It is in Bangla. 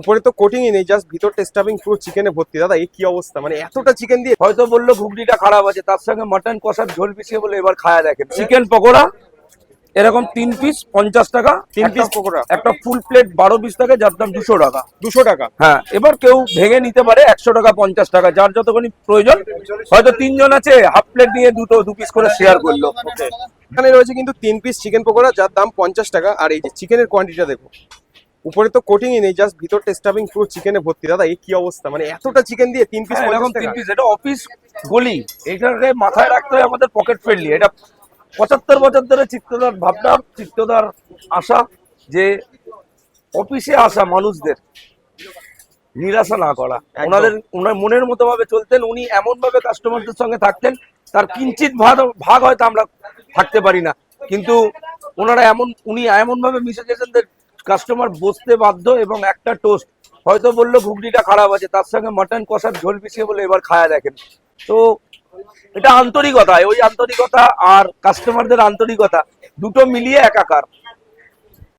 উপরে তো কোটিংই নেই, জাস্ট ভিতরটা স্টাফিং পুরো চিকেনে ভর্তি। দাদা এই কি অবস্থা, মানে এতটা চিকেন দিয়ে? হয়তো বললো ঘুগনিটা খারাপ আছে, তার সঙ্গে মাটন কষার ঝোল মিশিয়ে বলে এবার খায়া দেখেন। চিকেন পকোড়া এরকম 3 পিস 50 টাকা, 3 পিস পকোড়া, একটা ফুল প্লেট 12 পিস থাকে যার দাম 200 টাকা। 200 টাকা। হ্যাঁ, এবার কেউ ভেঙে নিতে পারে 100 টাকা 50 টাকা, যার যতখানি প্রয়োজন। হয়তো 3 জন আছে, হাফ প্লেট নিয়ে 2 পিস করে শেয়ার করলো। এখানে রয়েছে কিন্তু 3 পিস চিকেন পকোড়া যার দাম 50 টাকা। আর এই যে চিকেনের কোয়ান্টিটিটা দেখো, উপরে তো কোটিংই নেই, জাস্ট ভিতরটা স্টাফিং পুরো চিকেনে ভর্তি। দাদা এই কি অবস্থা, মানে এতটা চিকেন দিয়ে 3 পিস 50 এরকম 3 টাকা? পিস, এটা অফিস গলি, এটাকে মাথায় রাখতে হয় আমাদের পকেট ফ্রেন্ডলি। এটা 75 বছর ধরে চিত্তদার ভাবনা, চিত্তদার আশা যে অফিসে আসা মানুষদের নিরাশা না করা, ওনার মনের মতো ভাবে চলতেন। উনি এমন ভাবে কাস্টমারদের সঙ্গে থাকতেন, তার কিঞ্চিত ভাগ হয়তো আমরা থাকতে পারি না, কিন্তু উনি এমন ভাবে মিশে গেছেন যে কাস্টমার বসতে বাধ্য। এবং একটা টোস্ট হয়তো বললো ঘুগনিটা খারাপ আছে, তার সঙ্গে মাটন কষার ঝোল মিশিয়ে বলে এবার খায়া দেখেন। তো এটা আন্তরিকতা, ওই আন্তরিকতা আর কাস্টমারদের আন্তরিকতা দুটো মিলিয়ে একাকার।